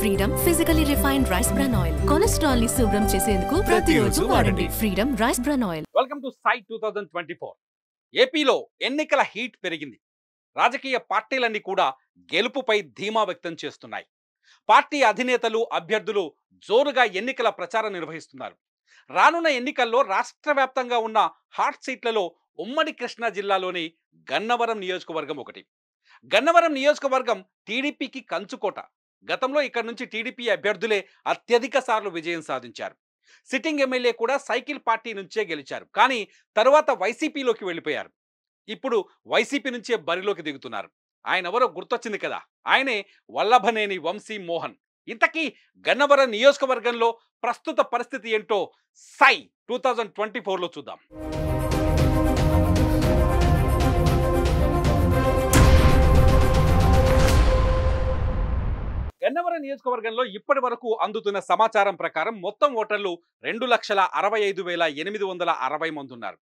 Freedom physically refined rice bran oil cholesterol ని శుభ్రం చేసేందుకు ప్రతిరోజు వాడండి freedom rice bran oil. Welcome to సై 2024. ఏపీలో ఎన్నికల హీట్ పెరిగింది. రాజకీయ పార్టీలన్నీ కూడా గెలుపుపై ధీమా వ్యక్తం చేస్తున్నాయి. పార్టీ అధినేతలు అభ్యర్థులు జోరుగా ఎన్నికల ప్రచారం నిర్వహిస్తున్నారు. రానున్న ఎన్నికల్లో రాష్ట్ర వ్యాప్తంగా ఉన్న హాట్ సీట్లలో ఉమ్మడి కృష్ణా జిల్లాలోని గన్నవరం నియోజకవర్గం ఒకటి. గన్నవరం నియోజకవర్గం టీడీపీకి కంచుకోట. గతంలో ఇక్కడ నుంచి టీడీపీ అభ్యర్థులే అత్యధిక సార్లు విజయం సాధించారు. సిట్టింగ్ ఎమ్మెల్యే కూడా సైకిల్ పార్టీ నుంచే గెలిచారు. కానీ తరువాత వైసీపీలోకి వెళ్ళిపోయారు. ఇప్పుడు వైసీపీ నుంచే బరిలోకి దిగుతున్నారు. ఆయన ఎవరో గుర్తొచ్చింది కదా, ఆయనే వల్లభనేని వంశీ మోహన్. ఇంతకీ గన్నవరం నియోజకవర్గంలో ప్రస్తుత పరిస్థితి ఏంటో సై 2024లో చూద్దాం. గన్నవరం నియోజకవర్గంలో ఇప్పటి వరకు అందుతున్న సమాచారం ప్రకారం మొత్తం ఓటర్లు 2,65,860 మంది ఉన్నారు.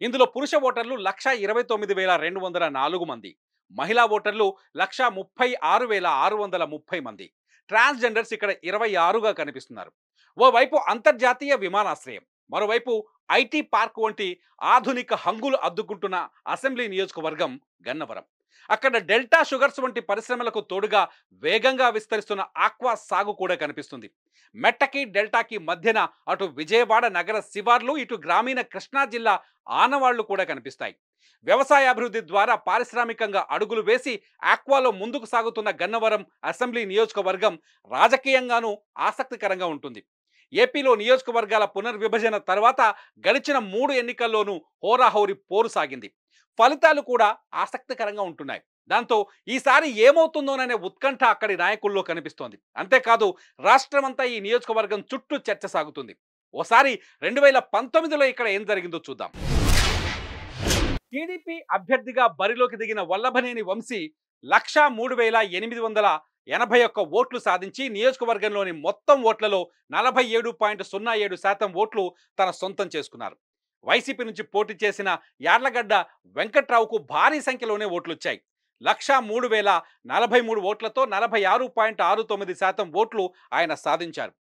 ఇందులో పురుష ఓటర్లు 1,29,204 మంది, మహిళా ఓటర్లు 1,36,630 మంది, ట్రాన్స్జెండర్స్ ఇక్కడ 26గా కనిపిస్తున్నారు. ఓవైపు అంతర్జాతీయ విమానాశ్రయం, మరోవైపు ఐటీ పార్క్ వంటి ఆధునిక హంగులు అద్దుకుంటున్న అసెంబ్లీ నియోజకవర్గం గన్నవరం. అక్కడ డెల్టా షుగర్స్ వంటి పరిశ్రమలకు తోడుగా వేగంగా విస్తరిస్తున్న ఆక్వా సాగు కూడా కనిపిస్తుంది. మెట్టకి డెల్టాకి మధ్యన అటు విజయవాడ నగర శివార్లు, ఇటు గ్రామీణ కృష్ణా జిల్లా ఆనవాళ్లు కూడా కనిపిస్తాయి. వ్యవసాయ అభివృద్ధి ద్వారా పారిశ్రామికంగా అడుగులు వేసి ఆక్వాలో ముందుకు సాగుతున్న గన్నవరం అసెంబ్లీ నియోజకవర్గం రాజకీయంగానూ ఆసక్తికరంగా ఉంటుంది. ఏపీలో నియోజకవర్గాల పునర్విభజన తర్వాత గడిచిన 3 ఎన్నికల్లోనూ హోరాహోరీ పోరు సాగింది. ఫలితాలు కూడా ఆసక్తికరంగా ఉంటున్నాయి. దాంతో ఈసారి ఏమవుతుందోననే ఉత్కంఠ అక్కడి నాయకుల్లో కనిపిస్తోంది. అంతేకాదు రాష్ట్రమంతా ఈ నియోజకవర్గం చుట్టూ చర్చ సాగుతుంది. ఓసారి 2019లో ఇక్కడ ఏం జరిగిందో చూద్దాం. టీడీపీ అభ్యర్థిగా బరిలోకి దిగిన వల్లభనేని వంశీ 1,03,881 ఓట్లు సాధించి నియోజకవర్గంలోని మొత్తం ఓట్లలో 47.07% ఓట్లు తన సొంతం చేసుకున్నారు. వైసీపీ నుంచి పోటీ చేసిన యార్లగడ్డ వెంకట్రావుకు భారీ సంఖ్యలోనే ఓట్లొచ్చాయి. 1,03,043 ఓట్లతో 46.69% ఓట్లు ఆయన సాధించారు.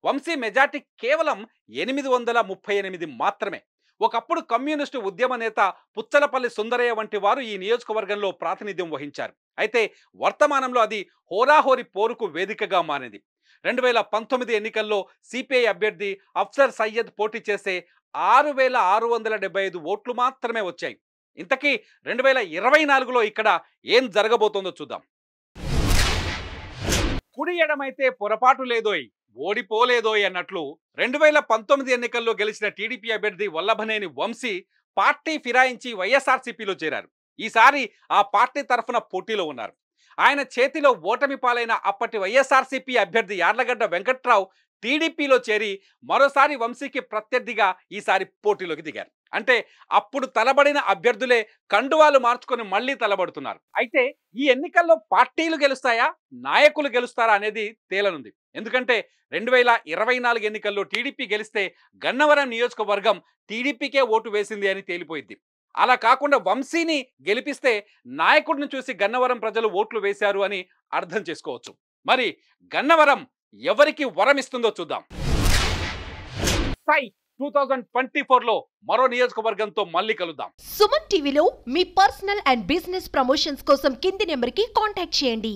వంశీ మెజార్టీ కేవలం 838 మాత్రమే. ఒకప్పుడు కమ్యూనిస్టు ఉద్యమ నేత పుచ్చలపల్లి సుందరయ్య వంటి వారు ఈ నియోజకవర్గంలో ప్రాతినిధ్యం వహించారు. అయితే వర్తమానంలో అది హోరాహోరీ పోరుకు వేదికగా మారింది. 2019 ఎన్నికల్లో సిపిఐ అభ్యర్థి అఫ్సర్ సయ్యద్ పోటీ చేసే 6,675 ఓట్లు మాత్రమే వచ్చాయి. ఇంతకీ 2024లో ఇక్కడ ఏం జరగబోతోందో చూద్దాం. కుడి ఎడమైతే పొరపాటు లేదోయ్, ఓడిపోలేదోయ్ అన్నట్లు 2019 ఎన్నికల్లో గెలిచిన టీడీపీ అభ్యర్థి వల్లభనేని వంశీ పార్టీ ఫిరాయించి వైఎస్ఆర్సీపీలో చేరారు. ఈసారి ఆ పార్టీ తరఫున పోటీలో ఉన్నారు. ఆయన చేతిలో ఓటమి పాలైన అప్పటి వైఎస్ఆర్సీపీ అభ్యర్థి యార్లగడ్డ వెంకట్రావు టీడీపీలో చేరి మరోసారి వంశీకి ప్రత్యర్థిగా ఈసారి పోటీలోకి దిగారు. అంటే అప్పుడు తలబడిన అభ్యర్థులే కండువాలు మార్చుకొని మళ్ళీ తలబడుతున్నారు. అయితే ఈ ఎన్నికల్లో పార్టీలు గెలుస్తాయా, నాయకులు గెలుస్తారా అనేది తేలనుంది. ఎందుకంటే 2024 ఎన్నికల్లో టీడీపీ గెలిస్తే గన్నవరం నియోజకవర్గం టీడీపీకే ఓటు వేసింది అని తేలిపోయింది. అలా కాకుండా వంశీని గెలిపిస్తే నాయకుడిని చూసి గన్నవరం ప్రజలు ఓట్లు వేశారు అని అర్థం చేసుకోవచ్చు. మరి గన్నవరం ఎవరికి వరమిస్తుందో చూద్దాం. సై 2024లో మరో నియోజకవర్గంతో మళ్ళీ కలుద్దాం. సుమన్ టీవీలో మీ పర్సనల్ అండ్ బిజినెస్ ప్రమోషన్స్ కోసం కింది నెంబర్కి కాంటాక్ట్ చేయండి.